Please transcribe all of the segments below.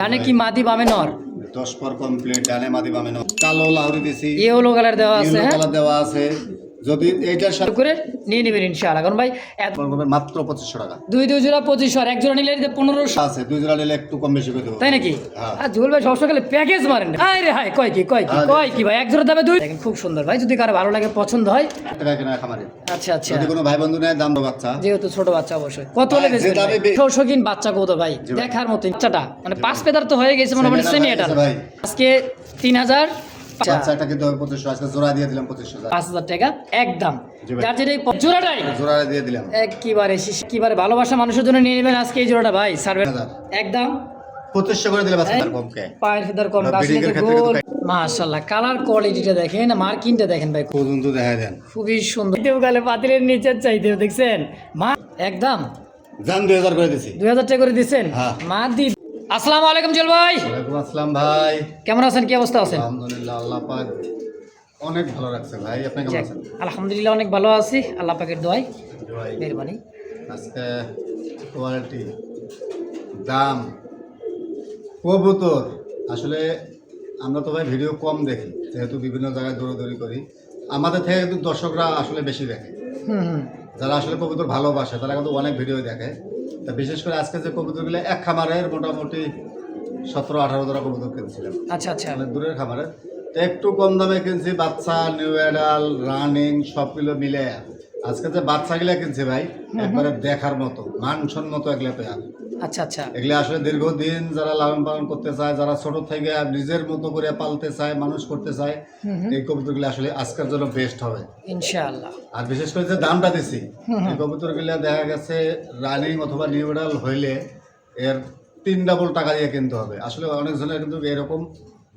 ডানে কি মাদি বামে নর 10 পর কমপ্লিট ডানে মাদি বামে নর কালো লাউরি দিছি ইয়েলো কালার দেওয়া আছে ইয়েলো কালার দেওয়া আছে যদি এইটার সাথে করে নিয়ে নেবেন ইনশাআল্লাহ কারণ ভাই এত করবে মাত্র 2500 টাকা দুই জোড়া 2500 আর এক জোড়া নিলে 1500 আছে দুই জোড়া নিলে একটু কম বেশি করে দেব তাই নাকি হ্যাঁ। আর জুয়েল ভাই সবসময় খালি প্যাকেজ মারেন হাই রে হাই কয় কি ভাই এক জোড়া দামে দুই দেখেন খুব সুন্দর ভাই যদি কারো ভালো লাগে পছন্দ হয় টাকা কেনা খামারে আচ্ছা আচ্ছা যদি কোনো ভাই বন্ধু নেয় দাম তো বাচ্চা যেহেতু ছোট বাচ্চা অবশ্যই কত হলে বেশি শৌখিন বাচ্চা কত ভাই দেখার মতো বাচ্চাটা মানে 5 পেদার তো হয়ে গেছে মোটামুটি সেমি এটা আজকে 3000 বাচ্চাটা কিন্তু 2500 আজকে জোড়া দিয়ে দিলাম 25000 5000 টাকা একদম যার যেটা জোড়াটাই জোড়া দিয়ে দিলাম একেবারে ভালোবাসা মানুষের জন্য নিয়ে নেবেন আজকে এই জোড়াটা ভাই সার্ভে একদম 2500 করে দিলে বাচ্চা কমকে পায়ের ফেদার কম গাছে গোল মাশাআল্লাহ কালার কোয়ালিটিটা দেখেন মার্কিংটা দেখেন ভাই পর্যন্ত দেখা দেন খুবই সুন্দর দেও গেলে পাতিলের নিচে চাইতেও দেখছেন মা একদম জান 2000 করে দিছি 2000 টাকা করে দিবেন মা দি আসসালামু আলাইকুম জল ভাই ওয়ালাইকুম আসসালাম ভাই কেমন আছেন কি অবস্থা আছেন আলহামদুলিল্লাহ আল্লাহ পাক অনেক ভালো রাখছে ভাই আপনি কেমন আছেন আলহামদুলিল্লাহ অনেক ভালো আছি আল্লাহ পাকের দোয়ায় মেহেরবানি আজকে কোয়ালিটি দাম কবুতর আসলে আমরা তো ভাই ভিডিও কম দেখি যেহেতু বিভিন্ন জায়গায় দৌড়াদৌড়ি করি আমাদের থেকে কিন্তু দর্শকরা আসলে বেশি দেখে যারা আসলে কবুতর ভালোবাসে তারা কিন্তু অনেক ভিডিও দেখে তা বিশেষ করে আজকে যে কবুতরগুলো এক খামারের মোটামুটি 17-18 জোড়া কবুতর কিনছিলাম আচ্ছা আচ্ছা অনেক দূরের খামারে তো একটু কম দামে কিনছি বাচ্চা নিউ অ্যাডাল রানিং সবগুলো মিলে আজকে যে বাচ্চাগুলো কিনছি ভাই একবারে দেখার মতো মানসম্মত এগুলো পেয়ার আচ্ছা আচ্ছা এগুলো আসলে দীর্ঘদিন যারা লালন পালন করতে চায় যারা ছোট থেকে নিজের মতো করে পালতে চায় মানুষ করতে চায় এই কবুতরগুলো আসলে আজকের জন্য বেস্ট হবে ইনশাআল্লাহ আর বিশেষ করে যে দামটা দিছি এই কবুতরগুলো দেখা গেছে রানিং অথবা নিউডাল হইলে এর 3 ডাবল টাকা দিয়ে কিনতে হবে আসলে অনেকজনের কিন্তু এরকম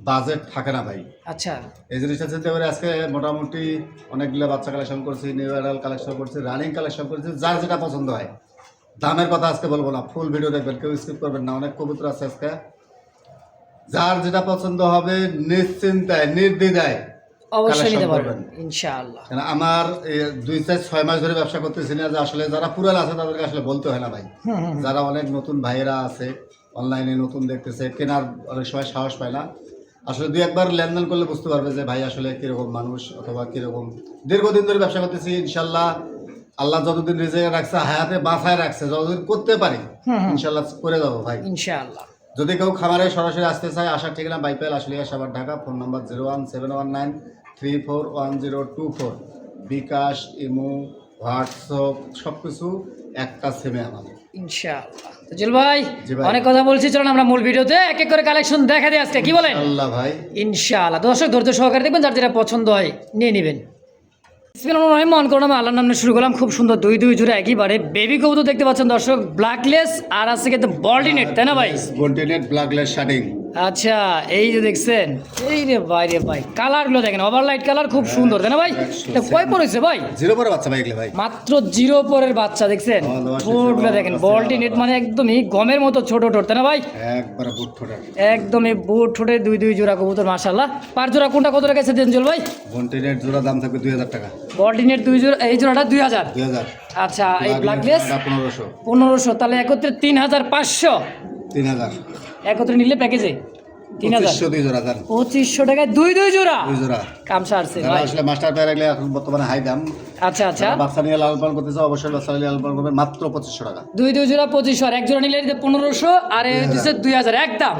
বাজেট থাকে না ভাই আচ্ছা এই জিনিসটা চিন্তা করে আজকে মোটামুটি অনেকগুলো বাচ্চা কালেকশন করছি নিউডাল কালেকশন করছি রানিং কালেকশন করছি যার যেটা পছন্দ হয় দামের কথা আজকে বলবো না ফুল ভিডিও দেখবেন কেউ স্কিপ করবেন না অনেক কবুতর আছে আজকে যার যেটা পছন্দ হবে নিশ্চিন্তায় নির্দ্বিধায় অবশ্যই নিতে পারবেন ইনশাআল্লাহ কারণ আমার 2-6 মাস ধরে ব্যবসা করতেছি না যে আসলে যারা পুরান আছে তাদেরকে আসলে বলতে হয় না ভাই যারা অনেক নতুন ভাইয়েরা আছে অনলাইনে নতুন দেখতেছে কেনার অনেক সময় সাহস পায় না আসলে 2-1 লেনদেন করলে বুঝতে পারবে যে ভাই আসলে কিরকম মানুষ অথবা কিরকম দীর্ঘদিন ধরে ব্যবসা করতেছি ইনশাল্লাহ আল্লাহ যতদিন রিজেকে রাখছে হায়াতে বাঁচায় রাখছে যতদিন করতে পারি ইনশাল্লাহ করে দেবো ভাই ইনশাআল্লাহ যদি কেউ খামারে সরাসরি আসতে চায় আসার ঠিকানা বাইপাল আসলে সাভার ঢাকা ফোন নাম্বার 01719341024 বিকাশ ইমো হোয়াটসঅ্যাপ সব কিছু একটা সিমে আমাদের ইনশাআল্লাহ জুল ভাই অনেক কথা বলছি চলুন আমরা মূল ভিডিওতে এক এক করে কালেকশন দেখা দিই আজকে কি বলেন আল্লাহ ভাই ইনশাআল্লাহ দর্শক ধৈর্য সহকারে দেখবেন যার যেটা পছন্দ হয় নিয়ে নেবেন মন করলাম আল্লাহর নামে শুরু করলাম খুব সুন্দর দুই জোড়া একেবারে বেবি কবুতর দেখতে পাচ্ছেন দর্শক ব্ল্যাকলেস আর আছে কিন্তু বল্টিনেট তাই না ভাই বল্টিনেট ব্ল্যাকলেস শার্টিং আচ্ছা এই যে দেখছেন এই রে ভাই কালারগুলো দেখেন ওভারলাইট কালার খুব সুন্দর তাই না ভাই এটা কয় পড়েছে ভাই জিরো পরের বাচ্চা ভাই এগুলো ভাই মাত্র 0 পরের বাচ্চা দেখছেন ঠোঁটগুলো দেখেন বল্টিনেট মানে একদমই গমের মতো ছোট ঠোঁট তাই না ভাই একবারে বুট ঠোঁটের একদমই বুট ঠোঁটের দুই জোড়া কবুতর মাশাআল্লাহ পার জোড়া কোনটা কত টাকা আছে দেনজল ভাই বল্টিনেট জোড়া দাম থাকবে 2000 টাকা বল্টিনেট দুই জোড়া এই জোড়াটা 2000 আচ্ছা এই ব্ল্যাকলেস 1500 তাহলে একত্রে 3500 একত্রে নিলে প্যাকেজে 2500 টাকায় দুই জোড়া কামসা আসছে ভাই আসলে মাস্টার পেয়ার এগুলো এখন বর্তমানে হাই দাম আচ্ছা আচ্ছা বাচ্চা নিয়ে লালন পালন করতেছে অবশ্যই বাচ্চা নিয়ে লালন পালন করবে মাত্র 2500 টাকা দুই জোড়া 2500 আর এক জোড়া নিলে 1500 আর দিচ্ছে 2000 একদম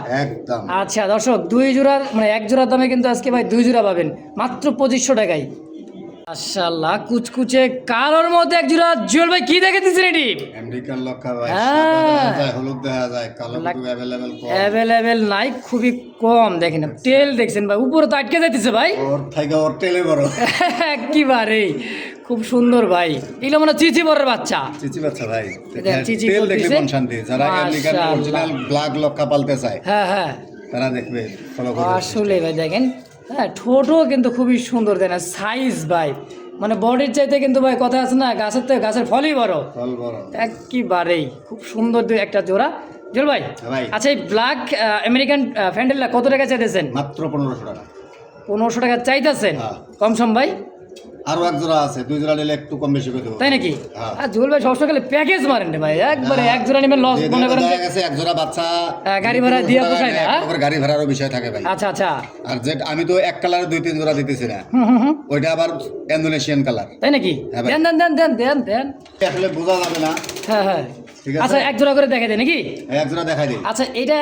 আচ্ছা দর্শক দুই জোড়া মানে এক জোড়ার দামে কিন্তু আজকে ভাই দুই জোড়া পাবেন মাত্র 2500 টাকায় মাশাআল্লাহ কুচকুচে কালোর মধ্যে এক জোড়া জুয়েল ভাই কি দেখে দিছেন এটি আমেরিকান লক্কা ভাই সাদা যায় হলুদ দেখা যায় কালো একটু अवेलेबल নাই খুবই কম দেখেন টেল দেখছেন ভাই উপরে তো আটকে যাইতেছে ভাই ওর থেকে ওর টেলে বড় একেবারে খুব সুন্দর ভাই এগুলো মানে চিচি বড়ের বাচ্চা ভাই টেল দেখলে মন শান্তি যারা আমেরিকান অরিজিনাল ব্ল্যাক লক্কা পালতে চায় হ্যাঁ তারা দেখবে ফলো করবে আসলে ভাই দেখেন হ্যাঁ ঠোঁটও কিন্তু খুবই সুন্দর দেয় না সাইজ ভাই মানে বডির চাইতে কিন্তু ভাই কথা আছে না গাছের থেকে গাছের ফলই বড় একেবারেই খুব সুন্দর একটা জোড়া জল ভাই আচ্ছা এই ব্ল্যাক আমেরিকান ফ্যান্ডেলটা কত টাকা চাইতেছেন মাত্র 1500 টাকা 1500 টাকা চাইতেছেন কম সম ভাই আরো এক জোড়া আছে, 2 জোড়া নিলে একটু কম বেশি করে দেবো। তাই নাকি? হ্যাঁ। আর জুয়েল ভাই সবসময় খালি প্যাকেজ মারেন রে ভাই, একবারে এক জোড়া নেবেন লস মনে করেন। দেখা গেছে এক জোড়া বাচ্চা গাড়ি ভাড়া দিয়ে পোষায় না। ওপর গাড়ি ভাড়ারও বিষয় থাকে ভাই। আচ্ছা আচ্ছা। আর যে আমি তো এক কালারে 2-3 জোড়া দিতেছি না, ওইটা আবার ইন্দোনেশিয়ান কালার। তাই নাকি? হ্যাঁ ভাই। দেন দেন দেন দেন দেন দেন। আসলে বোঝা যাবে না। হ্যাঁ হ্যাঁ ঠিক আছে। আচ্ছা এক জোড়া করে দেখাই দেয় নাকি? এক জোড়া দেখাই দিই। আচ্ছা এটা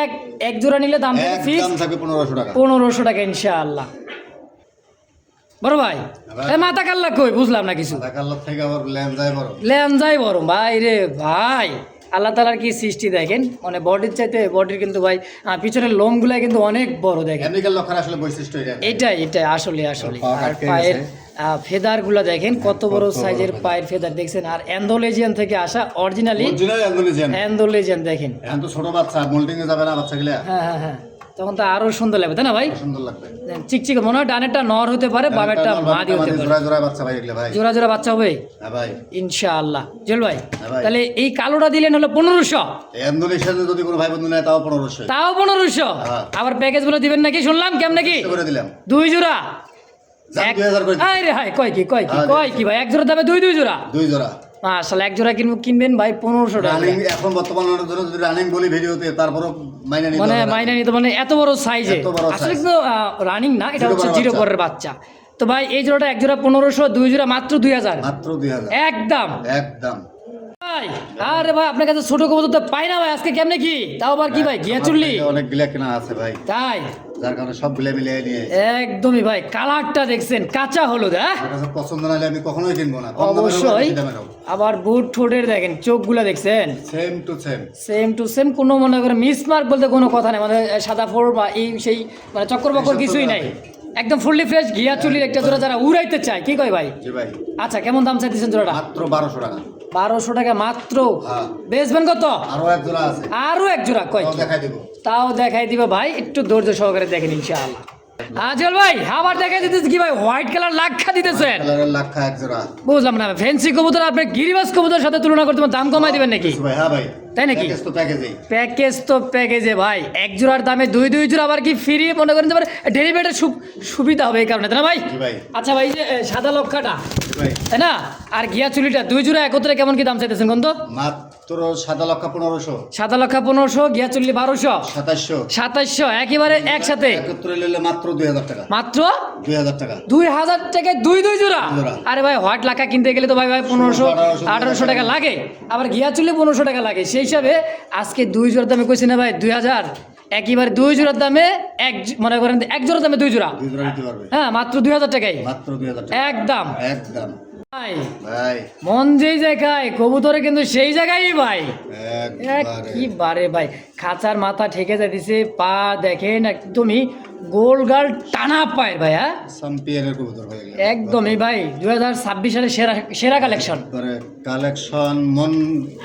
এক জোড়া নিলে দাম ফিক্স একদম থাকবে 1500 টাকা। 1500 টাকা ইনশাআল্লাহ। বড় ভাই এ মাথা কাল্লা কই বুঝলাম না কিছু। মাথা কাল্লার থেকে আবার লেন্সাই বড়। লেনজাই বড় ভাই রে ভাই, আল্লাহ তাআলার কি সৃষ্টি দেখেন, মানে বডির চাইতে বডির কিন্তু ভাই পিছনের লোমগুলা কিন্তু অনেক বড় দেখেন। আমেরিকান লক্ষার আসলে বৈশিষ্ট্য এটা। এটাই এটাই আসলে আসলে। পা আর আটকে পায়ের গেছে। ফেদার গুলা দেখেন কত বড় কত বড় সাইজের feather। পায়ের ফেদার দেখছেন। আর অ্যান্ডোলেজিয়ান থেকে আসা অরিজিনালি অরিজিনাল ইন্দোনেশিয়ান। অ্যান্ডোলেজিয়ান দেখেন। এখন তো ছোট বাচ্চা, মোল্ডিং এ যাবে না বাচ্চাগুলা। হ্যাঁ হ্যাঁ হ্যাঁ, তখন তো আরো সুন্দর লাগবে তাই না ভাই? সুন্দর লাগবে। চিকচিক মনে হয় ডানেরটা নর হতে পারে, বামেরটা মাদি হতে পারে। জোড়া জোড়া বাচ্চা ভাই এগুলা ভাই। জোড়া জোড়া বাচ্চা হবে হ্যাঁ ভাই। ইনশাআল্লাহ। জল ভাই হ্যাঁ ভাই। তাহলে এই কালোটা দিলেন হলো 1500, ইন্দোনেশিয়াতে যদি কোনো ভাই বন্ধু নেয় তাও 1500 তাও 1500। হ্যাঁ। আবার প্যাকেজ গুলো দিবেন নাকি শুনলাম, কেমন নাকি? করে দিলাম। 2 জোড়া যাক, এক- 2000 করে দিলাম। আরে হাই কয় কি কয় কি হ্যাঁ, কয় কি ভাই, এক জোড়া দামে 2 জোড়া। 2 জোড়া মাশাআল্লাহ, এক জোড়া কিনবেন ভাই 1500 টাকা। রানিং এখন বর্তমান অনেক জন্য যদি রানিং বলি ভিডিওতে, তারপরও মাইনে নিতে মানে হবে না। মাইনা নিতে মানে এত বড় সাইজে, এত বড় আসলে size। তো রানিং না, এটা জিরো হচ্ছে পরের জিরো বাচ্চা। পরের বাচ্চা। তো ভাই এই জোড়াটা এক জোড়া 1500, 2 জোড়া মাত্র 2000 মাত্র 2000 একদম। একদম। ভাই আরে ভাই আপনার কাছে ছোট কবুতর তো পাই না ভাই, আজকে কেমনে কি তাও আবার কি ভাই ঘিয়া চুল্লি? অনেক গিলা কেনা আছে ভাই, তাই যার কারণে সব গুলা মিলিয়ে নিয়ে একদমই ভাই, কালারটা দেখছেন কাঁচা হলুদ। হ্যাঁ আমার কাছে পছন্দ না হলে আমি কখনোই কিনবো না। কম দামের হোক, অবশ্যই। বেশি দামের হোক। আবার বুট ঠোঁটের দেখেন চোখগুলা দেখছেন same to same. Same to same, কোনো মনে করে মিসমার্ক বলতে কোনো কথা নেই, মানে সাদা ফোর বা এই সেই মানে চক্কর বক্কর এইসব তো কিছুই নাই, নাই। একদম ফুললি ফ্রেশ ঘিয়া চুলির একটা জোড়া যারা উড়াইতে চায়, কি কয় ভাই? জি ভাই, আচ্ছা কেমন দাম চাইতেছেন জোড়াটা? মাত্র 1200 টাকা। 1200 টাকা মাত্র। হ্যাঁ। বেচবেন কত? আরো এক জোড়া আছে, আরো এক জোড়া কয় তাও কি? দেখাই দেবো। তাও দেখাই দিব ভাই, একটু ধৈর্য সহকারে দেখেন ইনশাআল্লাহ। আজল ভাই আবার দেখাই দিতেছে কি ভাই, হোয়াইট কালার লাক্ষা দিতেছেন? কালারের লাক্ষা এক জোড়া। বুঝলাম না, ফ্যান্সি কবুতর আপনি গিরিবাস কবুতরের সাথে তুলনা করতে দাম কমাই দিবেন নাকি? কিছু ভাই, হ্যাঁ ভাই। তাই নাকি? প্যাকেজ তো প্যাকেজেই। প্যাকেজ তো প্যাকেজে ভাই, এক জোড়ার দামে দুই জোড়া আবার কি ফ্রি মনে করেন, ডেলিভারির সুবিধা হবে এই কারণে, তাই না ভাই? জি ভাই। আচ্ছা ভাই, এই যে সাদা লক্ষাটা জি ভাই, তাই না, আর ঘিয়া চুলিটা 2 জোড়া একত্রে কেমন কি দাম চাইতেছেন কোন তো? মাত্র 7 লক্ষ 1500। সাদা লক্ষা 1500, ঘিয়া চুল্লি 1200, 2700 2700 একেবারে একসাথে একত্রে নিলে মাত্র 2000 টাকা। মাত্র 2000 টাকা। 2000 টাকায় দুই জোড়া। জোড়া। আরে ভাই হোয়াইট লাখা কিনতে গেলে তো ভাই 1500 1800 টাকা লাগে, আবার ঘিয়া চুল্লি 1500 টাকা লাগে। সেই হিসাবে আজকে 2 জোড়ার দামে কইছি না ভাই 2000, একেবারে 2 জোড়ার দামে মনে করেন এক জোড়ার দামে 2 জোড়া। 2 জোড়া নিতে পারবে হ্যাঁ মাত্র 2000 টাকায় মাত্র 2000 টাকা। একদম। একদম ভাই ভাই, মন যেই জায়গায় কবুতরে কিন্তু সেই জায়গায় ভাই, একবারে কি বারে ভাই, খাঁচার মাথা ঠেকে যাইতেছে, পা দেখেন একদমই গোলগাল টানা পায়ের ভাই। হ্যাঁ চ্যাম্পিয়নের কবুতর হয়ে গেল একদমই ভাই 2026 সালে সেরা সেরা কালেকশন একবারে কালেকশন, মন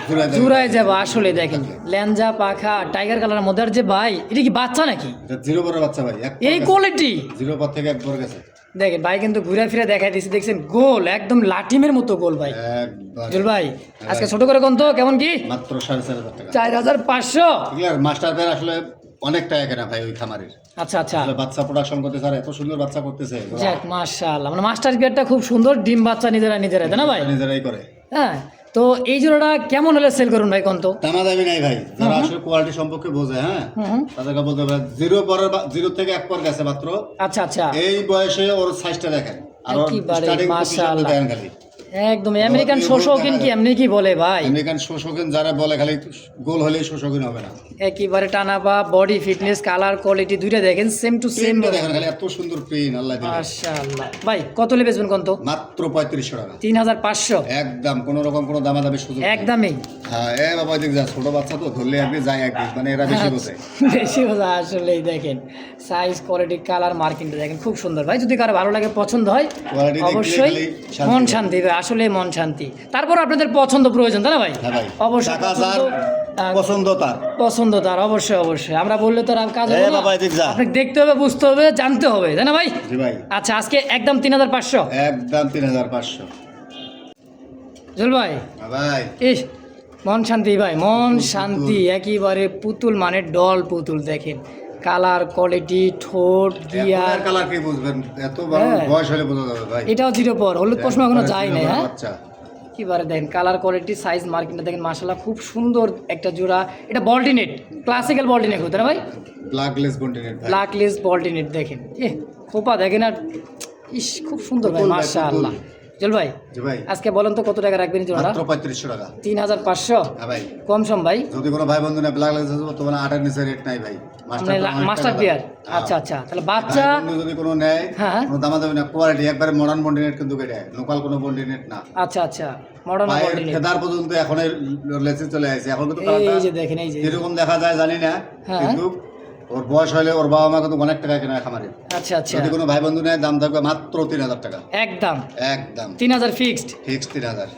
ঘুরে যাবে। চূড়ায় যাবো আসলে। দেখেন ল্যাঞ্জা পাখা টাইগার কালারের মধ্যে, আর যে ভাই এটা কি বাচ্চা নাকি? এটা জিরো পরের বাচ্চা ভাই, এক এই কোয়ালিটি জিরো পর থেকে এক পর গেছে দেখেন ভাই, কিন্তু ঘুরে ফিরে দেখাই দিচ্ছে, দেখছেন গোল একদম লাটিমের মতো গোল ভাই। একবার জুল ভাই আজকে ছোট করে কোন তো কেমন কি? মাত্র 4500 টাকা। 4500। এগুলার মাস্টার পেয়ার আসলে অনেক টাকা কেনা ভাই ওই খামারের। আচ্ছা আচ্ছা, আসলে বাচ্চা প্রোডাকশন করতেছে, আর এত সুন্দর বাচ্চা করতেছে, যাক মাশাআল্লাহ, মানে মাস্টার বিয়ারটা খুব সুন্দর, ডিম বাচ্চা নিজেরা তাই না ভাই? নিজেরাই করে। হ্যাঁ, তো এই জোড়াটা কেমন হলে সেল করুন ভাই কোন তো? দামা দামি নাই ভাই, যারা আসলে কোয়ালিটি সম্পর্কে বোঝে, হ্যাঁ তাদেরকে বলতে হবে। জিরো থেকে এক পর গেছে মাত্র। আচ্ছা আচ্ছা, এই বয়সে ওর সাইজটা দেখেন, আর ওর একেবারে স্টার্টিং মাশাআল্লাহ। দেখেন খালি। একদম আমেরিকান শোষকিন কি এমনি কি বলে ভাই? আমেরিকান শোষকিন যারা বলে খালি গোল হলেই শোষকিন হবে না। একেবারে টানা বা বডি ফিটনেস কালার কোয়ালিটি দুইটা দেখেন সেম টু সেম। প্রিন্টটা দেখেন খালি, এত সুন্দর প্রিন্ট আল্লাহ দিলে। মাশাআল্লাহ ভাই, কত হলে বেচবেন কোন তো? মাত্র 3500 টাকা। 3500 একদম কোনো রকম কোনো দামাদামি সুযোগ নেই। একদমই। হ্যাঁ এ বাবা দেখ যা, ছোট বাচ্চা তো ধরলে একদিন যায় একদিন, মানে এরা বেশি বোঝে। বেশি বোঝা আসলেই। দেখেন সাইজ কোয়ালিটি কালার মার্কিংটা দেখেন খুব সুন্দর ভাই, যদি কারো ভালো লাগে পছন্দ হয় Quality দেখলে অবশ্যই খালি শান্তি মন পাবে। শান্তি ভাই, আসলে মন শান্তি। তারপর আপনাদের পছন্দ প্রয়োজন তাই না ভাই? হ্যাঁ ভাই, অবশ্যই টাকা যার পছন্দ তার। পছন্দ তার, অবশ্যই অবশ্যই। আমরা বললে তো আর কাজ এ হবে না, বাবা এদিক যা। আপনাকে দেখতে হবে, বুঝতে হবে, জানতে হবে তাই না ভাই? জি ভাই, আচ্ছা আজকে একদম 3500। একদম 3500। জল ভাই হ্যাঁ ভাই, ইস মন শান্তি ভাই, মন শান্তি, একেবারে পুতুল মানে ডল পুতুল। দেখেন কালার কোয়ালিটি ঠোঁট গিয়ার কালার কি বুঝবেন, এত বড় বয়স হলে বোঝা যাবে ভাই। এটাও 0 পর, হলুদ পশম এখনো যায় না। হ্যাঁ বাচ্চা এবারে দেখেন কালার কোয়ালিটি সাইজ মার্কিংটা দেখেন মাশাআল্লাহ খুব সুন্দর একটা জোড়া। এটা বল্টিনেট, ক্লাসিক্যাল বল্টিনেট হতো না ভাই, ব্ল্যাকলেস কন্টিনেন্ট ভাই। ব্ল্যাকলেস বল্টিনেট দেখেন, খোপা দেখেন আর ইস খুব সুন্দর ভাই পুতুল ভাই, মাশাআল্লাহ। চল ভাই জি ভাই, আজকে বলেন তো কত টাকা রাখবেন জোড়া? মাত্র 3500 টাকা। 3500 হ্যাঁ ভাই, কম সম ভাই। যদি কোনো ভাই বন্ধু না ব্ল্যাকলেস আছে তো মানে 8 এর নিচে রেট নাই ভাই। মাস্টার পেয়ার, আচ্ছা আচ্ছা, তাহলে বাচ্চা ভাই বন্ধু যদি কোনো নেয়, হ্যাঁ কোনো দামাদামি না, কোয়ালিটি একবারে মডার্ন বন্ডিনেট কিন্তু এটা লোকাল কোনো বন্ডিনেট না। আচ্ছা আচ্ছা, মডার্ন পায়ের বল্টিনেট। খেদার পর্যন্ত এখন লেসে চলে আসছে। এখন কিন্তু এই যে দেখেন, এই যে যেরকম দেখা যায় জানি না, হ্যাঁ। কিন্তু ওর বয়স হলে ওর বাবা মা কিন্তু অনেক টাকা কেনা খামারে। আচ্ছা আচ্ছা, যদি কোনো ভাই বন্ধু নেয় দাম থাকবে মাত্র 3000 টাকা। একদম একদম 3000 ফিক্সড। ফিক্স 3000।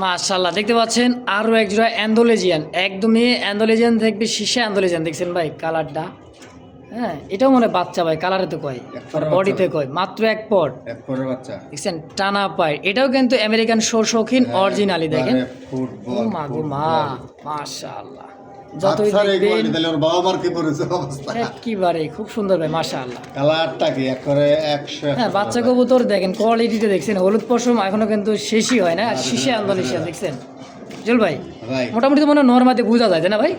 মাশাআল্লাহ দেখতে পাচ্ছেন আরো এক জোড়া অ্যান্ডোলেজিয়ান, একদমই অ্যান্ডোলেজিয়ান দেখবে, শীষে অ্যান্ডোলেজিয়ান দেখছেন ভাই কালারটা। হ্যাঁ এটাও মনে হয় বাচ্চা ভাই, কালারে তো কয়, বডিতে কয়, মাত্র এক পট এক পরের বাচ্চা দেখছেন টানা পায়। এটাও কিন্তু আমেরিকান শৌখিন অরিজিনালি দেখেন। ও ফুটবল মা গো মা, মাশাআল্লাহ যতই দেখবেন তাহলে ওর বাবা মার কি পরিচয় অবস্থা। একেবারে খুব সুন্দর ভাই মাশাআল্লাহ। কালারটা কি একবারে 100। হ্যাঁ বাচ্চা কবুতর দেখেন কোয়ালিটিতে দেখছেন, হলুদ পশম এখনো কিন্তু শেষই হয় না, আর শীষে আন্দোলেশিয়া দেখছেন। জল ভাই ভাই মোটামুটি তো মনে হয় নর্মাতে বোঝা যায় তাই না ভাই?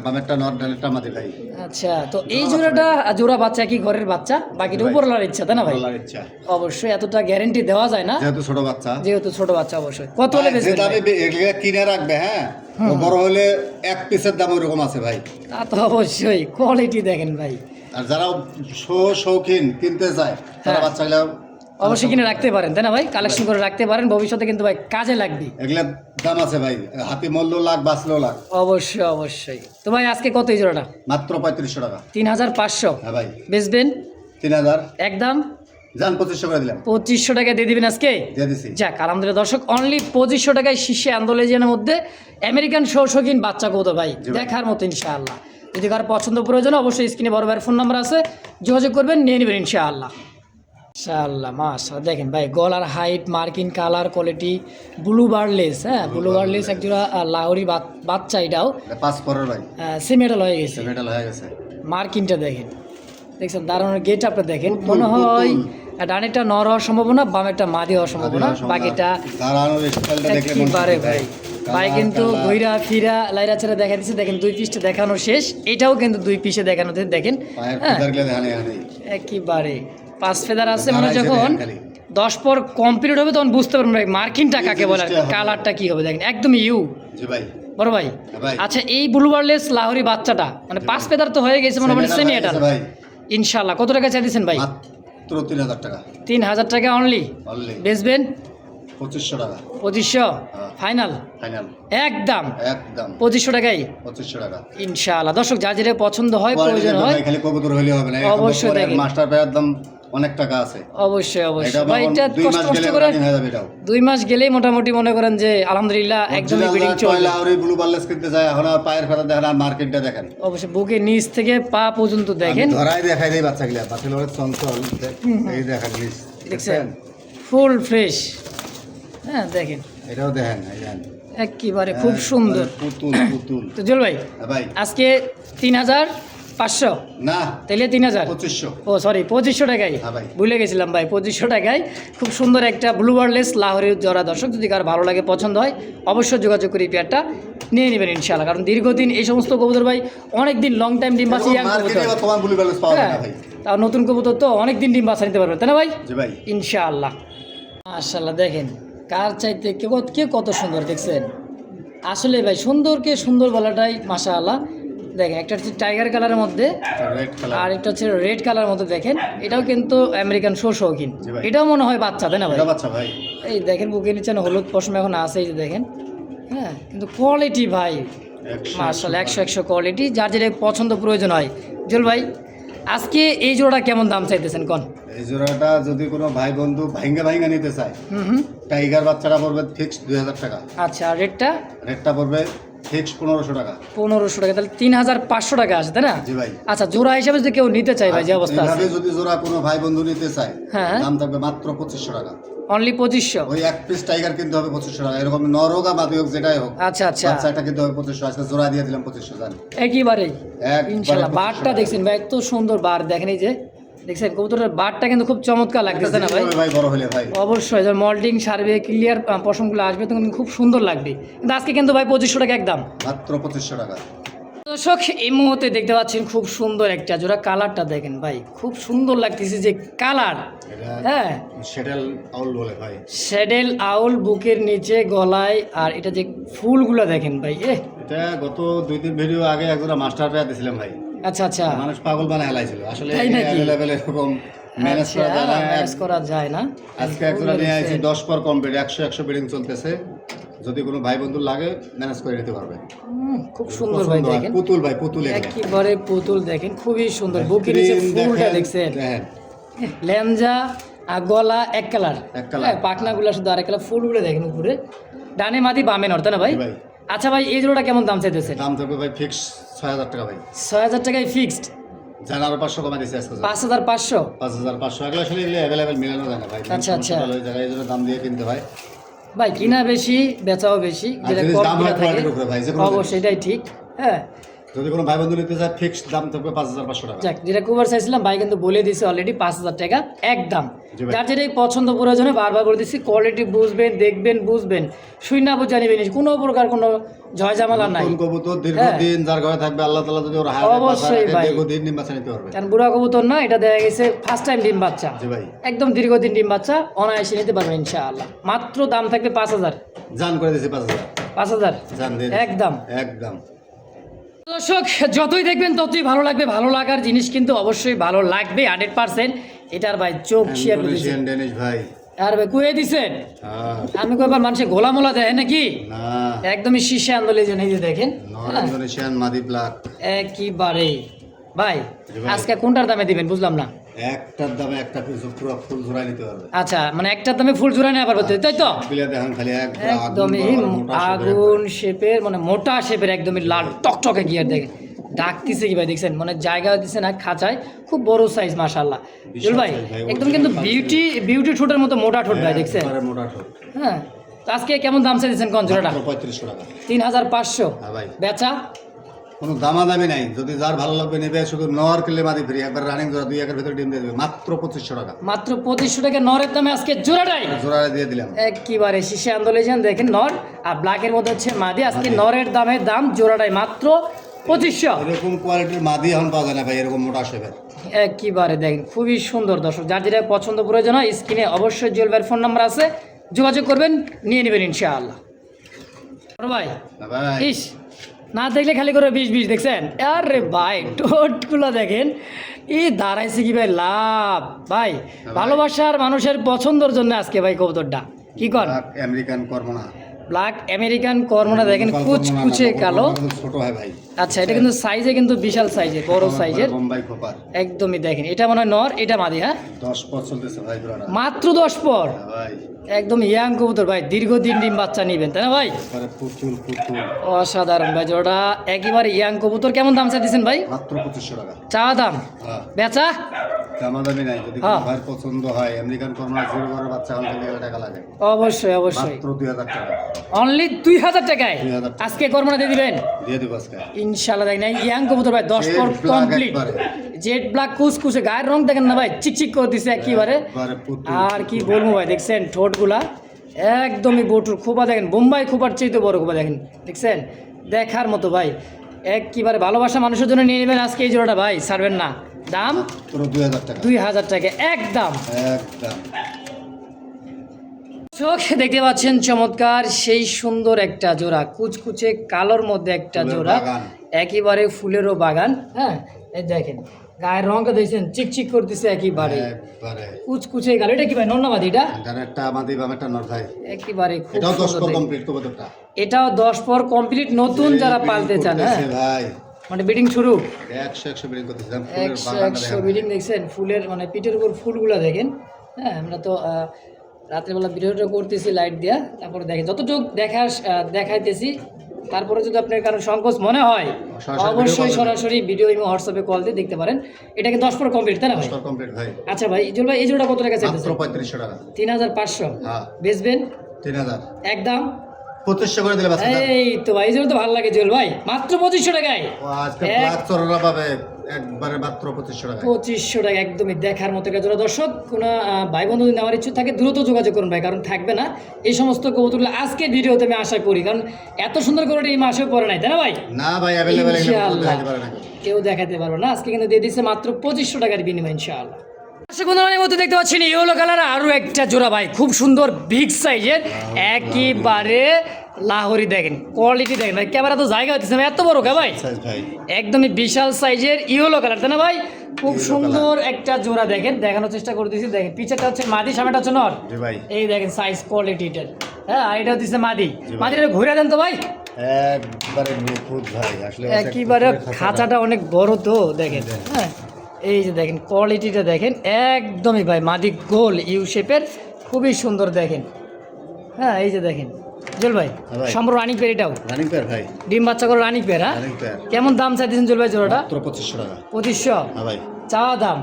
বামেরটা নট ডানেরটা মাদি ভাই। আচ্ছা, তো এই জোড়া বাচ্চা কি ঘরের বাচ্চা, বাকিটা উপরলার ইচ্ছা তাই না ভাই? বলার ইচ্ছা অবশ্যই এতটা গ্যারান্টি দেওয়া যায় না, যেহেতু ছোট বাচ্চা, যেহেতু ছোট বাচ্চা। অবশ্যই কত হলে বেচবেন যেটা ভাই? আমি এগুলা কিনে রাখবে, হ্যাঁ ও বড় হলে এক পিসের দাম ওইরকম আছে ভাই। তা তো অবশ্যই, কোয়ালিটি দেখেন ভাই। আর যারা শৌখিন কিনতে চায় তারা হ্যাঁ। বাচ্চাগুলা অবশ্যই কিনে রাখতে পারেন তাই না ভাই, কালেকশন করে রাখতে পারেন, ভবিষ্যতে কিন্তু ভাই কাজে লাগবে। এগুলা দাম আছে ভাই, হাতি মূল্য লাখ বাঁচলেও লাখ। অবশ্যই অবশ্যই। তো ভাই আজকে কত এই জোড়াটা? মাত্র 3500 টাকা। 3500 হ্যাঁ ভাই, বেচবেন 3000 একদম? যান 2500 করে দিলাম, 2500 টাকা দিয়ে দিবেন আজকে? দিয়ে দিছি। যাক আলহামদুলিল্লাহ দর্শক, অনলি 2500 টাকায় শীর্ষে আন্দোলনের মধ্যে আমেরিকান শৌখিন বাচ্চা কবুতর ভাই, জি ভাই। দেখার মতো ইনশাআল্লাহ। যদি কারো পছন্দ প্রয়োজন অবশ্যই স্ক্রিনে বড় ভাইয়ের ফোন নাম্বার আছে, যোগাযোগ করবেন, নিয়ে নেবেন ইনশাআল্লাহ। ইনশাআল্লাহ মাশাআল্লাহ দেখেন ভাই, গলার height, marking, colour quality, blue barless. হ্যাঁ ব্লু বার্লেস একজোড়া লাহোরি বাচ্চা, এটাও এটা 5 পরের ভাই, সেমেটাল হয়ে গেছে। মেটাল হয়ে গেছে। মার্কিংটা দেখেন, দেখছেন দাঁড়ানোর গেট আপটা দেখেন, মনে হয় ডানেরটা নর হওয়ার সম্ভাবনা, বামেরটা মাদি হওয়ার সম্ভাবনা, বাকিটা দাঁড়ানোর স্টাইলটা দেখলে মন একেবারে খুশি ভাই। ভাই কিন্তু ঘুরা ফিরা লাইরা ছেড়ে দেখা দিচ্ছে, দেখেন 2 পিসটা দেখানো শেষ, এটাও কিন্তু 2 পিসে দেখানো দেখেন। পায়ের হ্যাঁ ফেদারগুলো দেখানে হানে একেবারে 5 ফেদার আছে, মানে দাঁড়াইছে যখন দেখেন খালি। 10 পর কমপ্লিট হবে তখন বুঝতে পারবেন ভাই মার্কিংটা কাকে বলে, জিনিসটা হবে। কালারটা কি হবে দেখেন, একদম ইউ জি ভাই। বড় ভাই। হ্যাঁ ভাই। আচ্ছা এই ব্লু বার্লেস লাহোরি বাচ্চাটা মানে 5 ফেদার তো হয়ে গেছে মোটামুটি, সেমি এটা ভাই ইনশাআল্লাহ। কত টাকা চাই দিচ্ছেন ভাই? মাত্র 3000 টাকা 3000 টাকা অনলি। অনলি বেচবেন 2500 টাকা 2500 ফাইনাল ফাইনাল, একদম একদম 2500 টাকাই 2500 টাকা। ইনশাআল্লাহ। দর্শক যার যেটা পছন্দ হয় প্রয়োজন হয় খালি কবুতর হইলে হবে না, অবশ্যই দেখেন। মাস্টার পেয়ার দাম অনেক টাকা আছে। অবশ্যই এটা অবশ্যই ভাই, এটা 2 মাস কষ্ট গেলে করে রানিং হয়ে যাবে। এটাও 2 মাস গেলেই মোটামুটি মনে করেন যে আলহামদুলিল্লাহ একদমই বিডিং চলবে। লাহোরি ব্লু বার্লেস কিনতে যায়, এখন আর পায়ের ফেদার দেখেন আর মার্কেটটা দেখেন। অবশ্যই বুকের নিচ থেকে পা পর্যন্ত দেখেন, আমি ধরাই দেখাই দেই বাচ্চাগুলা, বাচ্চাগুলো অনেক চঞ্চল, এই দেখেন নিচ দেখছেন ফুল ফ্রেশ। হ্যাঁ দেখেন এটাও দেখেন, এই দেখেন একেবারে খুব সুন্দর। পুতুল পুতুল। তো জল ভাই হ্যাঁ ভাই, আজকে 3500 না তাইলে 3000, 2500। ও সরি 2500 টাকায় হ্যাঁ ভাই। ভুলে গেছিলাম ভাই, 2500 টাকায় খুব সুন্দর একটা ব্লু বার্লেস লাহোরের জোড়া। দর্শক যদি কার ভালো লাগে পছন্দ হয় অবশ্যই যোগাযোগ করে এই পেয়ারটা নিয়ে নেবেন ইনশাআল্লাহ, কারণ দীর্ঘদিন এই সমস্ত কবুতর ভাই অনেক দিন লং টাইম ডিম বাঁচিয়ে মার্কেটে বর্তমান ব্লু বার্লেস পাওয়া যায় না ভাই। তাও নতুন কবুতর তো অনেক দিন ডিম বাঁচা নিতে পারবে তাই না ভাই? জি ভাই। ইনশাআল্লাহ। মাশাআল্লাহ দেখেন কার চাইতে কে কত সুন্দর দেখছেন, আসলে ভাই সুন্দরকে সুন্দর বলাটাই মাশাআল্লাহ। দেখেন একটা হচ্ছে টাইগার কালারের মধ্যে, রেড কালার, আর একটা হচ্ছে রেড কালার মধ্যে দেখেন, এটাও কিন্তু আমেরিকান শৌখিন, জি ভাই। এটাও মনে হয় বাচ্চা তাই না ভাই? এটা বাচ্চা ভাই। এই দেখেন বুকের নিচে না হলুদ পশম এখন আছে, এই যে দেখেন। হ্যাঁ কিন্তু কোয়ালিটি ভাই মাশাআল্লাহ 100 কোয়ালিটি, যার যেটা পছন্দ প্রয়োজন হয়। জল ভাই আজকে এই জোড়াটা কেমন দাম চাইতেছেন কোন? এই জোড়াটা যদি কোনো ভাই বন্ধু ভাঙ্গা নিতে চায়, হুম টাইগার বাচ্চাটা পড়বে ফিক্সড 2000 টাকা। আচ্ছা রেটটা? রেটটা পড়বে ফিক্স 1500 টাকা। 1500 টাকা, তাহলে 3500 টাকা আসে তাই না? জি ভাই। আচ্ছা, জোড়া হিসাবে যদি কেউ নিতে চায় ভাই, যে অবস্থা আছে, এইভাবে যদি জোড়া কোনো ভাই বন্ধু নিতে চায়, হ্যাঁ, দাম থাকবে মাত্র 2500 টাকা। অনলি 2500? ওই এক পিস টাইগার কিনতে হবে 2500 টাকা, এরকম নর হোক আর মাদি হোক যেটাই হোক। আচ্ছা আচ্ছা, বাচ্চাটা কিনতে হবে 2500। আজকে জোড়া দিয়ে দিলাম 2500 জান একেবারেই একবারে ইনশাআল্লাহ। 2500 বারটা টাকা। দেখছেন ভাই, এত সুন্দর বার দেখেন, এই যে দেখছেন কবুতরের বারটা কিন্তু খুব চমৎকার লাগতেছে না ভাই? ভাই বড় হলে ভাই অবশ্যই, যখন মল্টিং সার্ভে ক্লিয়ার পশমগুলো আসবে তখন খুব সুন্দর লাগবে। কিন্তু আজকে কিন্তু ভাই 2500 টাকা একদম, মাত্র 2500 টাকা। দর্শক এই মুহূর্তে দেখতে পাচ্ছেন খুব সুন্দর একটা জোড়া, কালারটা দেখেন ভাই, খুব সুন্দর লাগতেছে যে কালার। হ্যাঁ, সেটেল আউল বলে ভাই। শ্যাডেল আউল, বুকের নিচে গলায়, আর এটা যে ফুলগুলো দেখেন ভাই, এটা গত 2-3 ভিডিও আগে একজোড়া মাস্টার পেয়ার দিয়েছিলাম ভাই। আচ্ছা আচ্ছা, মানুষ পাগল বানায় হেলাইছিল আসলে। তাই নাকি? অ্যাভেলেবল এরকম ম্যানেজ আচ্ছা, করা যায় না। ম্যানেজ করা যায় না। আজকে একজোড়া নিয়ে আইছি 10 পর কমপ্লিট, 100 বিডিং চলতেছে। যদি কোনো ভাই বন্ধু লাগে ম্যানেজ করে নিতে পারবে। খুব সুন্দর ভাই দেখেন, পুতুল ভাই, পুতুল একেবারে পুতুল দেখেন, খুবই সুন্দর। বুকের নিচে ফুলটা দেখছেন, দেখেন লেঞ্জা আর গলা এক কালার, এক কালার। পাখনাগুলো শুধু আরেক কালার, ফুলগুলো দেখেন উপরে, ডানে মাদি বামে নর, তাই না ভাই? জি ভাই। আচ্ছা ভাই, এই জোড়াটা কেমন দাম চাইতেছেন? দাম থাকবে ভাই ফিক্স 6000 টাকা ভাই। 6000 টাকায় ফিক্সড? জান আরো 500 কমা দিয়েছে আজকে। 5500? 5500 এগুলো আসলে এগুলো অ্যাভেলেবেল মিলানো যায় না ভাই। আচ্ছা, আচ্ছা। ওই জায়গায় এই জন্য দাম দিয়ে কিনতে হয় ভাই, কিনা বেশি বেচাও বেশি, আর যেটা জিনিস কম দাম কিনা হয় থাকে। কোয়ালিটির উপরে ভাই, যে কোনো অবশ্যই এটাই ঠিক। হ্যাঁ, যদি কোনো ভাই বন্ধু নিতে চায় ফিক্সড দাম থাকবে 5500 টাকা। যাক, যেটা কুবার চাইছিলাম ভাই কিন্তু বলে দিছে অলরেডি, 5000 টাকা একদম। জি ভাই। যার যেটাই পছন্দ প্রয়োজনে বারবার করে দিচ্ছি, কোয়ালিটি বুঝবেন, দেখবেন, বুঝবেন, শুই না বুঝে নিবেন, কোনো প্রকার কোনো ঝয়ঝামেলা নাই। কোন কবুতর দীর্ঘদিন যার ঘরে থাকবে, আল্লাহ তাআলা যদি ওর হায়াতে অবশ্যই ভাই। দীর্ঘদিন ডিম বাচ্চা নিতে পারবে। কারণ বুড়া কবুতর না, এটা দেখা গেছে ফার্স্ট টাইম ডিম বাচ্চা, জি ভাই। একদম দীর্ঘদিন ডিম বাচ্চা, অনায়াসে নিতে পারবেন ইনশাআল্লাহ। মাত্র দাম থাকবে 5000। জান করে দিয়েছে 5000। 5000 জান দিয়ে একদম। একদম। দর্শক যতই দেখবেন ততই ভালো লাগবে, ভালো লাগার জিনিস কিন্তু অবশ্যই ভালো লাগবে 100%। এটার ভাই চোখ শেয়ার করে দিচ্ছেন, ইন্দোনেশিয়ান ডেনিশ ভাই। আর ভাই কুয়ে দিছেন। হ্যাঁ আমি কয়বার মানুষে গোলা মোলা দেয় নাকি? না, একদমই শীর্ষে আন্দোলন, এই যে দেখেন নর ইন্দোনেশিয়ান মাদি ব্ল্যাক। একেবারেই। ভাই জি ভাই। আজকে কোনটার দামে দিবেন বুঝলাম না। একটার দামে একটা পিস পুরো ফুল জোড়া নিতে পারবে। আচ্ছা, মানে একটার দামে ফুল জোড়া নেওয়া পারবো তাই তো? বিলে দেখেন খালি একদমই আগুন শেপের, মানে মোটা শেপের, একদমই লাল টকটকে গিয়ার দেখেন, ডাকতেছে কি ভাই দেখছেন, মানে জায়গা দিচ্ছে না খাঁচায়, খুব বড় সাইজ মাশাআল্লাহ। জুল ভাই size ভাই, একদম কিন্তু বিউটি ঠোঁটের মতো মোটা ঠোঁট ভাই দেখছেন। একবারে মোটা ঠোঁট। হ্যাঁ, তো আজকে কেমন দাম চাইছেন কোন জোড়াটা? মাত্র 3500 টাকা। 3500? হ্যাঁ ভাই, বেচা? কোনো দামাদামি নাই, যদি যার ভালো লাগবে নেবে, শুধু নর কিনলে মাদি ফ্রি, একবার রানিং জোড়া 2 একের ভিতরে ডিম দিয়ে দেবে, মাত্র 2500 টাকা। মাত্র 2500 টাকা নরের দামে আজকে জোড়াটাই জোড়া দিয়ে দিলাম। একেবারে শীর্ষে আন্দোলন দেখেন, নর আর ব্ল্যাকের মধ্যে হচ্ছে মাদি। আজকে নরের দাম জোড়াটাই মাত্র 2500। এরকম কোয়ালিটির মাদি এখন পাওয়া যায় না ভাই, এরকম মোটা শেপের। একেবারে দেখেন খুবই সুন্দর। দর্শক যার যেটা পছন্দ প্রয়োজন হয়, স্ক্রিনে অবশ্যই জুয়েল ভাইয়ের ফোন নাম্বার আছে, যোগাযোগ করবেন, নিয়ে নেবেন ইনশাআল্লাহ। বড় ভাই, না ভাই, ইস না দেখলে খালি করে 20 দেখছেন? আরে ভাই টোটগুলো দেখেন, এই দাঁড়াইছে কি ভাই লাভ ভাই, ভালোবাসার মানুষের পছন্দের জন্য আজকে ভাই কবুতরটা কি কর। আমেরিকান কর্মনা, ব্ল্যাক আমেরিকান কর্মনা দেখেন, কুচকুচে কালো। ছোট হয় ভাই। আচ্ছা, এটা কিন্তু সাইজে কিন্তু বিশাল সাইজের, বড় সাইজের বোম্বাই খোপার। একদমই দেখেন, এটা মনে হয় নর, এটা মাদি। হ্যাঁ, 10 পর চলতেছে ভাই জোড়াটা। মাত্র 10 পর। হ্যাঁ ভাই, একদম ইয়াং কবুতর ভাই, দীর্ঘদিন ডিম বাচ্চা নিবেন তাই না ভাই? একবারে পুতুল পুতুল। অসাধারণ ভাই জোড়া, একেবারে ইয়াং কবুতর। কেমন দাম চাইছেন ভাই? মাত্র 2500 টাকা। চা দাম? হ্যাঁ, বেচা? দামাদামি নাই, যদি হ্যাঁ। কোনো ভাইয়ের পছন্দ হয় আমেরিকান কর্মনা 0 বড় বাচ্চা হলে 1000 টাকা লাগে। অবশ্যই অবশ্যই, মাত্র 2000 টাকা। অনলি 2000 টাকায় 2000 টাকা। আজকে কর্মনা দিয়ে দিবেন দিয়ে দেবো আজকে। ইনশাআল্লাহ। দেখেন ইয়াং কবুতর ভাই, 10 পর Jet black কমপ্লিট, একবারে। জেড ব্ল্যাক কুচকুচে, গায়ের রং দেখেন না ভাই, চিকচিক করে দিছে একেবারে। একবারে পুতুল। আর কি বলবো ভাই, দেখছেন ঠোঁটগুলা একদমই বটুর, খোপা দেখেন বোম্বাই খোপার চেয়ে তো বড় খোপা দেখেন, দেখছেন দেখার মতো ভাই। একেবারে ভালোবাসা মানুষের জন্য নিয়ে নেবেন আজকে এই জোড়াটা ভাই, ছাড়বেন না। দাম পুরো 2000 টাকা। 2000 টাকা একদম। একদম। চোখ দেখতে পাচ্ছেন চমৎকার সেই সুন্দর একটা জোড়া, কুচকুচে কালোর মধ্যে একটা ফুলের জোড়া, বাগান। একেবারে ফুলেরও বাগান। হ্যাঁ, এই দেখেন গায়ের রংটা দেখছেন চিকচিক করতেছে একেবারে, একবারে কুচকুচে কালো। এটা কি ভাই নন্নাবাদি? এটা একটা আমাদের বামেরটা নর ভাই। একেবারে খুব এটাও 10 সুন্দর পর দেখতে। কমপ্লিট কবুতরটা। এটাও 10 পর কমপ্লিট, নতুন যারা পালতে চান। হ্যাঁ, ভাই মানে বিডিং শুরু 100 বিডিং করতেছিলাম। ফুলের 100 বাগানটা বিডিং দেখছেন, ফুলের মানে পিঠের উপর ফুলগুলো দেখেন। হ্যাঁ, আমরা তো রাত্রেবেলা ভিডিওটা করতেছি লাইট দিয়া, তারপরে দেখেন যতটুকু দেখাইতেছি তারপরে যদি আপনার কারো সংকোচ মনে হয় অবশ্যই সরাসরি ভিডিও এবং হোয়াটসঅ্যাপে কল দিয়ে দেখতে পারেন। এটা কি 10 পর কমপ্লিট তাই না ভাই? 10 কমপ্লিট ভাই। আচ্ছা ভাই ইজল ভাই এই জোড়া কত টাকা চাইতেছেন? মাত্র 3500 টাকা। 3500। হ্যাঁ বেচবেন 3000 একদম 2500 করে দিলে বাস। এই তো ভাই এই জন্য তো ভালো লাগে জল ভাই, মাত্র 2500 টাকায়। ও আজকে ব্ল্যাক চররা পাবে একবারে মাত্র 2500 টাকা। 2500 টাকা একদমই দেখার মতো একটা জোড়া। দর্শক কোনো ভাই বন্ধু যদি নেওয়ার ইচ্ছুক থাকে দ্রুত যোগাযোগ করুন ভাই, কারণ থাকবে না এই সমস্ত কবুতরগুলো আজকে ভিডিওতে আমি আশা করি, কারণ এত সুন্দর করে এই মাসেও পরে নাই তাই না ভাই? না ভাই अवेलेबल ইনশাআল্লাহ দিতে পারে না কেউ দেখাতে পারবে না, আজকে কিন্তু দিয়ে দিচ্ছে মাত্র 2500 টাকার বিনিময়ে ইনশাআল্লাহ। আচ্ছা বন্ধুরা মতো দেখতে পাচ্ছেন ইয়েলো কালার আরো একটা জোড়া ভাই, খুব সুন্দর বিগ সাইজের একেবারে লাহোরি। দেখেন কোয়ালিটি দেখেন ভাই, ক্যামেরা তো জায়গা হচ্ছে না, এত বড় কা ভাই, সাইজ ভাই একদমই বিশাল সাইজের ইয়েলো কালার তাই না ভাই? খুব সুন্দর একটা জোড়া দেখেন, দেখানোর চেষ্টা করতেছি। দেখেন পিছেরটা হচ্ছে মাদি, সামনেটা হচ্ছে নর। জি ভাই এই দেখেন সাইজ কোয়ালিটিটার। হ্যাঁ আর এটা হচ্ছে মাদি। মাদিটা ঘুরে দেন তো ভাই, একবারে নিখুঁত ভাই। আসলে একেবারে খাঁচাটা অনেক বড় তো দেখেন। হ্যাঁ এই যে দেখেন কোয়ালিটিটা দেখেন একদমই ভাই মাদি গোল ইউ শেপের, খুবই সুন্দর দেখেন। হ্যাঁ এই যে দেখেন জল ভাই সম্পূর্ণ রানিং পেয়ার, এটাও রানিং পেয়ার ভাই, ডিম বাচ্চা করে রানিং পেয়ার। হ্যাঁ রানিং পেয়ার। কেমন দাম চাইতেছেন জল ভাই জোড়াটা? মাত্র 2500 টাকা। 2500 হ্যাঁ ভাই, চাওয়া দাম?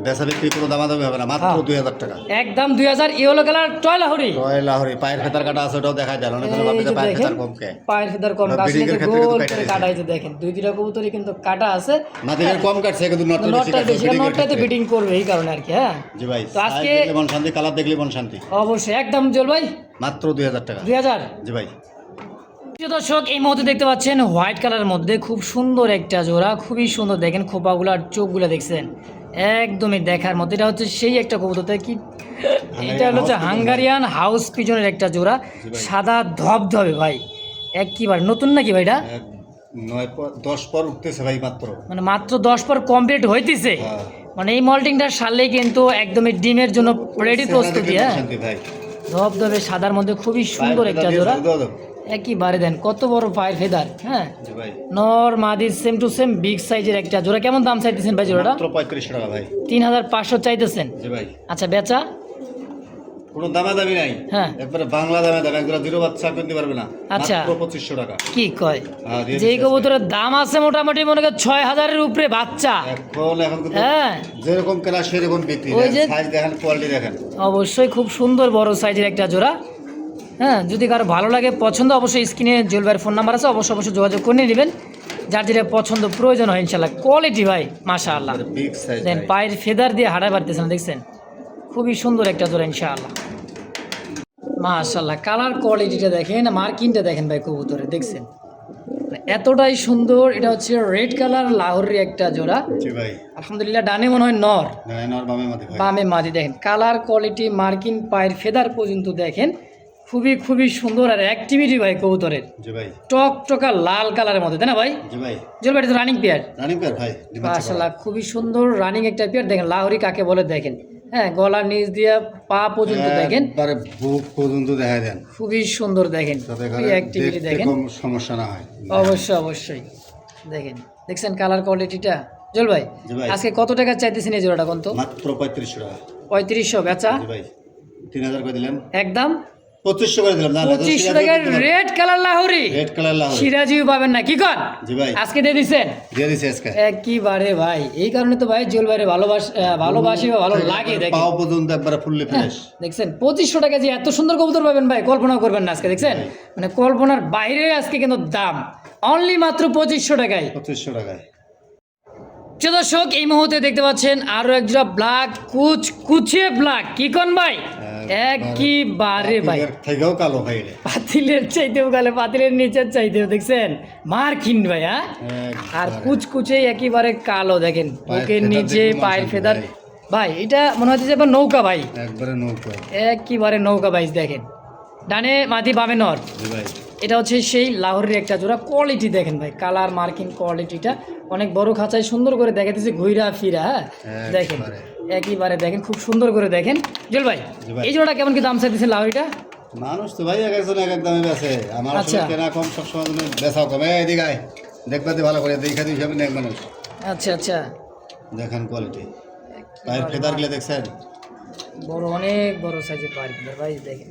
বেচা বিক্রি কোনো দামাদামি হবে না, মাত্র 2000 টাকা একদম 2000। Yellow colour toy Lahori. Toy Lahori পায়ের ফেতার কাটা আছে, ওটাও দেখা যায়। অনেক এই যে পায়ের দেখেন, ফেতার কম কে পায়ের ফেদার কম, ব্রিডিং কাশিতে এর ক্ষেত্রে গোল কিন্তু করে কাটা কাটা হয়েছে দেখেন, দুই দুইটা কবুতরই কিন্তু কাটা আছে। মাদিনের কম কাটছে কিন্তু নটটা বেশি নটটা কাটছে। বেশি, নটটা তো বিটিং করবে এই কারণে আর কি। হ্যাঁ জি ভাই, তো আজকে সাইজ দেখলে মন শান্তি, কালার দেখলে মন শান্তি। অবশ্যই একদম জল ভাই মাত্র 2000 টাকা। 2000। জি ভাই। প্রিয় দর্শক এই মুহূর্তে দেখতে পাচ্ছেন হোয়াইট কালারের মধ্যে খুব সুন্দর একটা জোড়া, খুবই সুন্দর দেখেন খোপাগুলো আর চোখগুলো দেখছেন একদমই দেখার মধ্যে। এটা হচ্ছে সেই একটা কবুতর কি, এটা হচ্ছে হাঙ্গারিয়ান হাউস পিজনের একটা জোড়া, সাদা ধবধবে ভাই, একবার নতুন নাকি ভাই? এটা 10 পর উঠতেছে ভাই মাত্র, মানে মাত্র 10 পর কমপ্লিট হইতেছে। হ্যাঁ। মানে এই মল্টিংটা সারলেই কিন্তু একদমই ডিমের জন্য রেডি প্রস্তুতি। হ্যাঁ শান্তি ভাই, ধবধবে সাদার মধ্যে খুবই সুন্দর একটা জোড়া, একইবারে দেন কত বড় পায়ের ফেদার। হ্যাঁ জি ভাই, নর মাদির সেম টু সেম বিগ সাইজের একটা জোড়া। কেমন দাম চাইতেছেন ভাই জোড়াটা? মাত্র 3500 টাকা ভাই। 3500 চাইতেছেন? জি ভাই। আচ্ছা বেচা? কোনো দামাদামি নাই, হ্যাঁ একবারে বাংলা দামে দাম, একজোড়া জিরো বাচ্চা কিনতে পারবে না। আচ্ছা। মাত্র 2500 টাকা। কি কয়? হ্যাঁ, দিয়ে যেই দিচ্ছি কবুতরের দাম আছে মোটামুটি মনে করেন 6000-এর উপরে বাচ্চা। এখন কিন্তু হ্যাঁ যেরকম কেনা সেরকম বিক্রি। ওই যে সাইজ দেখেন, কোয়ালিটি দেখেন, অবশ্যই খুব সুন্দর বড় সাইজের একটা জোড়া। হ্যাঁ যদি কারো ভালো লাগে পছন্দ, অবশ্যই স্ক্রিনে জুয়েল ফোন নাম্বার আছে, অবশ্যই যোগাযোগ করে নেবেন যার যেটা পছন্দ প্রয়োজন হয় ইনশাল্লাহ। কোয়ালিটি ভাই মাশাআল্লাহ, বিগ সাইজ দেন পায়ের ফেদার দিয়ে হাঁটা পারতেছেন দেখছেন, খুবই সুন্দর একটা জোড়া ইনশাআল্লাহ মাশাআল্লাহ। কালার কোয়ালিটিটা দেখেন, মার্কিংটা দেখেন ভাই কবুতরে দেখছেন এতটাই সুন্দর। এটা হচ্ছে রেড কালার লাহোরের একটা জোড়া। জি ভাই। আলহামদুলিল্লাহ ডানে মনে হয় নর, নর বামে মাদি ভাই। বামে মাদি। দেখেন কালার কোয়ালিটি, মার্কিং, পায়ের ফেদার পর্যন্ত দেখেন খুবই খুবই সুন্দর। আর অ্যাক্টিভিটি ভাই কবুতরের জি ভাই, টকটকা লাল কালারের মধ্যে তাই না ভাই? জি ভাই। জল ভাই এটা রানিং পেয়ার। রানিং পেয়ার ভাই, মাশাআল্লাহ খুবই সুন্দর রানিং একটা পেয়ার। দেখেন লাহোরি কাকে বলে দেখেন, হ্যাঁ গলার নিচ দিয়ে পা পর্যন্ত দেখেন, একবারে বুক পর্যন্ত দেখা দেন, খুবই সুন্দর দেখেন, যাতে খুবই অ্যাক্টিভিটি দেখেন। কোনো সমস্যা না হয়। অবশ্যই অবশ্যই দেখেন, দেখছেন কালার কোয়ালিটিটা। জল ভাই জি ভাই। আজকে কত টাকা চাইতেছেন এই জোড়াটা কোন? তো মাত্র 3500 টাকা। 3500 বেচা? জি ভাই। 3000 করে দিলাম। একদম 2500 করে দিলাম। না 2500 টাকার red colour Lahori, red colour Lahori সিরাজিও পাবেন না কি কর? জি ভাই, আজকে দিয়ে দিচ্ছেন? দিয়ে দিছি আজকে। একইবারে ভাই, এই কারণে তো ভাই জল ভাইরে ভালোবাসি বা ভালো লাগে দেখেন। পাও পর্যন্ত একবারে ফুললি ফ্রেশ। দেখছেন 2500 টাকা যে এত সুন্দর কবুতর পাবেন ভাই কল্পনা করবেন না আজকে। দেখছেন মানে কল্পনার বাইরে আজকে কিন্তু দাম, অনলি মাত্র 2500 টাকায়। 2500 টাকায়। প্রিয় দর্শক এই মুহূর্তে দেখতে পাচ্ছেন আরো একজোড়া ব্ল্যাক কুচে ব্ল্যাক কি কোন ভাই, একইবারে ভাই থেকেও কালো ভাই রে, পাতিলের চাইতেও গেলে পাতিলের নিচের চাইতেও দেখছেন মার্কিন ভাই। হ্যাঁ আর কুচকুচে একেবারে কালো দেখেন, বুকের নিচে পায়ের ফেদার ভাই। এটা মনে হচ্ছে যে এবার নৌকা ভাই, একবারে নৌকা, একেবারে নৌকা ভাই। দেখেন ডানে মাদি বামে নর। জি ভাই। এটা হচ্ছে সেই লাহোরের একটা জোড়া। কোয়ালিটি দেখেন ভাই, কালার মার্কিং কোয়ালিটিটা অনেক বড় খাঁচায় সুন্দর করে দেখাতেছে ঘুরা ফিরা। হ্যাঁ দেখেন একইবারে দেখেন খুব সুন্দর করে দেখেন। জল ভাই এই জোড়াটা কেমন কি দাম চাইতেছেন লাহোরিটা? মানুষ তো ভাই এক একজন এক এক দামে বেচে, আমার আসলে কেনা কম, সবসময় বেচাও কম। এদিকে আয়, দেখবাতে ভালো করে দেখা দিই হিসাবে নেক মানুষ। আচ্ছা আচ্ছা দেখেন কোয়ালিটি, পায়ের ফেদার গুলো দেখছেন, বড় অনেক বড় সাইজের পায়ের ফেদার ভাই। দেখেন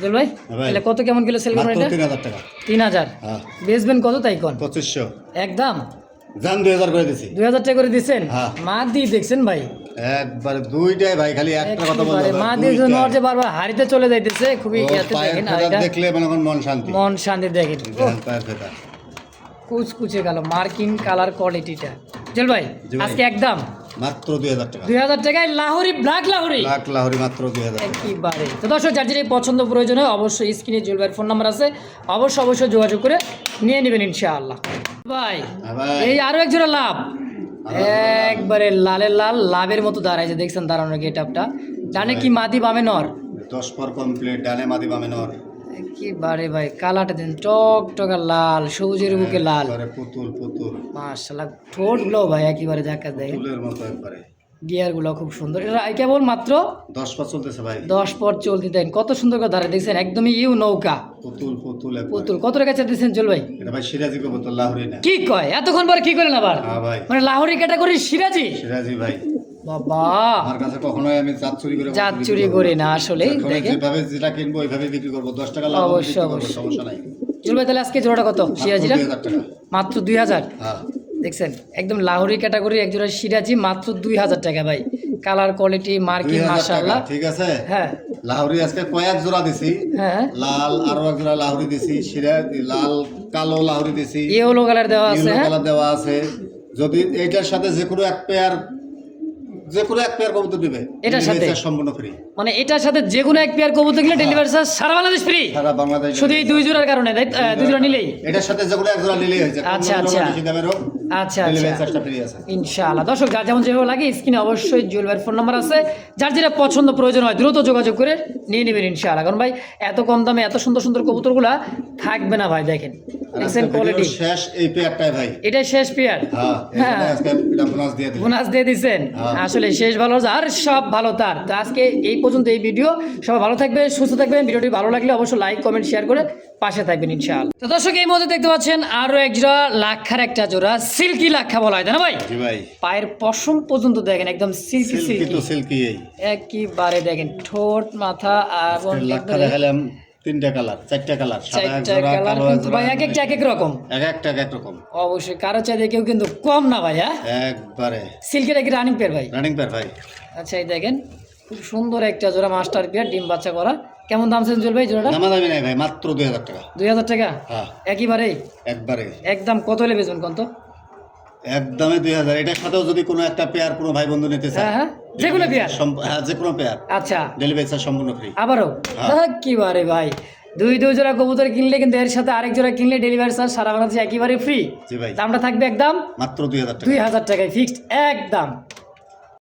জল ভাই হ্যাঁ ভাই। তাহলে কত কেমন কিলো সেল করবেন মাত্র এটা 3000 টাকা। 3000 হ্যাঁ বেচবেন কত তাই কোন 2500 একদম জান 2000 করে দিছি 2000 টাকা করে দিচ্ছেন হ্যাঁ। মা দিয়ে দেখছেন ভাই একবারে দুইটাই ভাই, খালি একটা কথা বলতে একেবারে মা দিয়ে জন্য যে বারবার হাড়িতে চলে যাইতেছে খুবই ইয়াতে দেখেন আর এটা দেখলে মনে করেন মন শান্তি। মন শান্তি দেখেন দেখেন পায়ের ফেদা কুচকুচে গেল মার্কিং কালার কোয়ালিটিটা জল ভাই জি ভাই। আজকে একদম মাত্র 2000 টাকা। 2000 টাকায় লাহোরি ব্ল্যাক লাহোরি লাখ লাহোরি মাত্র 2000 টাকা। একেবারে তো দর্শক যার যেটা পছন্দ প্রয়োজন হয় অবশ্যই স্ক্রিনে জুয়েল ভাইয়ের ফোন নাম্বার আছে অবশ্যই যোগাযোগ করে নিয়ে নেবেন ইনশাআল্লাহ ভাই। হ্যাঁ ভাই। এই আরো এক জোড়া লাভ একবারে লালের লাল লাভের মতো দাঁড়াইছে দেখছেন দাঁড়ানোর গেট আপটা ডানে কি মাদি বামে নর 10 পর কমপ্লিট, ডানে মাদি বামে নর। একেবারে ভাই কালারটা দেন টক টকা লাল সবুজের বুকে লাল একবারে পুতুল পুতুল, মাশাআল্লাহ ঠোঁট গুলো ভাই একেবারে দেখা দেয় পুতুলের মতো একবারে। গিয়ার গুলো খুব সুন্দর এটা কেবল মাত্র 10 পর চলতেছে ভাই। 10 পর চলতে দেন কত সুন্দর করে দাঁড়ায় দেখছেন একদমই ইউ নৌকা পুতুল পুতুল একবারে। পুতুল কত টাকা চাইতেছেন চল ভাই এটা ভাই সিরাজি কবুতর, লাহোরি না। কি কয় এতক্ষণ পরে কি করেন আবার হ্যাঁ ভাই, মানে লাহোরি ক্যাটাগরি সিরাজি সিরাজি ভাই। বাবা আমার কাছে কখনোই আমি জাত চুরি করে জাত চুরি করি না আসলে যখন দেখেন যেভাবে যেটা কিনবো ওইভাবে বিক্রি করবো, 10 টাকা লাভ অবশ্যই, বিক্রি করবো, অবশ্যই। সমস্যা নাই। চল ভাই তাহলে আজকে জোড়াটা কত সিরাজিরা 2000 টাকা। মাত্র 2000 হ্যাঁ দেখছেন একদম লাহোরি ক্যাটাগরি এক জোড়া সিরাজি মাত্র 2000 টাকা ভাই কালার কোয়ালিটি মার্কিং 2000 টাকা, মাশাআল্লাহ ঠিক আছে। হ্যাঁ লাহোরি আজকে কয়েক জোড়া দিছি, হ্যাঁ লাল আরো এক জোড়া লাহোরি দিছি, সিরাজি লাল কালো লাহোরি দিছি, ইয়েলো কালার দেওয়া আছে ইয়েলো হ্যাঁ কালার দেওয়া আছে। যদি এইটার সাথে যে কোনো এক পেয়ার কবুতর দিবে, এটার সাথে? delivery charge সম্পূর্ণ ফ্রি। মানে এটার সাথে যে কোনো এক পেয়ার কবুতর কিনলে ডেলিভারি চার্জ সারা বাংলাদেশ ফ্রি সারা বাংলাদেশ শুধু এই দুই জোড়ার কারণে তাই দুই জোড়া নিলেই এটার সাথে যে কোনো এক জোড়া নিলেই হয়েছে। আচ্ছা, আচ্ছা। বেশি দামের হোক, আচ্ছা ডেলিভারি আচ্ছা চার্জটা ফ্রি আছে। ইনশাআল্লাহ দর্শক যার যেমন যেভাবে লাগে স্ক্রিনে অবশ্যই জুয়েল ভাইয়ের ফোন নাম্বার আছে যার যেটা পছন্দ প্রয়োজন হয় দ্রুত যোগাযোগ করে নিয়ে নেবেন ইনশাআল্লাহ কারণ ভাই এত কম দামে এত সুন্দর সুন্দর কবুতরগুলা থাকবে না ভাই দেখেন আর দেখছেন আজকে কোয়ালিটি ভিডিওর শেষ এই পেয়ারটাই ভাই। এটাই শেষ পেয়ার হ্যাঁ, হ্যাঁ। এখানে আজকে এটা বোনাস দিয়ে দিই। বোনাস দিয়ে দিচ্ছেন হ্যাঁ। আসলে শেষ ভালো আর সব ভালো তার তো আজকে এই পর্যন্ত এই ভিডিও সবাই ভালো থাকবেন সুস্থ থাকবেন ভিডিওটি ভালো লাগলে অবশ্যই লাইক কমেন্ট শেয়ার করে পাশে থাকবেন ইনশাআল্লাহ তো দর্শক এই মধ্যে দেখতে পাচ্ছেন আরো এক জোড়া লাক্ষার একটা জোড়া সিল্কি লাক্ষা বলা হয় তাই না ভাই জি ভাই, পায়ের পশম পর্যন্ত দেখেন একদম সিল্কি সিল্কি তো সিল্কি সিল্কি। এই একেবারে দেখেন ঠোঁট মাথা আর লাক্ষা দেখালাম 3টা কালার 4টা কালার, সাদা এক চারটা জোড়া, কালার কালো এক কিন্তু জোড়া, ভাই এক একটা এক এক রকম এক একটা এক এক রকম। অবশ্যই কারো চাইতে কেউ কিন্তু কম না ভাই হ্যাঁ একবারে সিল্কের কি রানিং পেয়ার ভাই রানিং পেয়ার ভাই। আচ্ছা এই দেখেন খুব সুন্দর একটা জোড়া মাস্টার পেয়ার ডিম বাচ্চা করা কেমন দাম চাইছেন ভাই জোড়াটা দামাদামি নাই ভাই, মাত্র 2000 টাকা। 2000 টাকা হ্যাঁ একেবারে একবারে একদম কত হলে বেচবেন কত একদমই 2000। এটার সাথেও যদি কোনো একটা পেয়ার কোনো ভাই বন্ধু নিতে চায়, হ্যাঁ হ্যাঁ যে কোনো পেয়ার হ্যাঁ যে কোনো পেয়ার, আচ্ছা ডেলিভারি চার্জ সম্পূর্ণ ফ্রি। আবারও একেবারে ভাই দুই জোড়া কবুতর কিনলে কিন্তু এর সাথে আরেক জোড়া কিনলে ডেলিভারি চার্জ সারা বাংলাদেশে একেবারে ফ্রি জি ভাই, দামটা থাকবে একদম মাত্র 2000 টাকা। 2000 টাকায় ফিক্সড একদম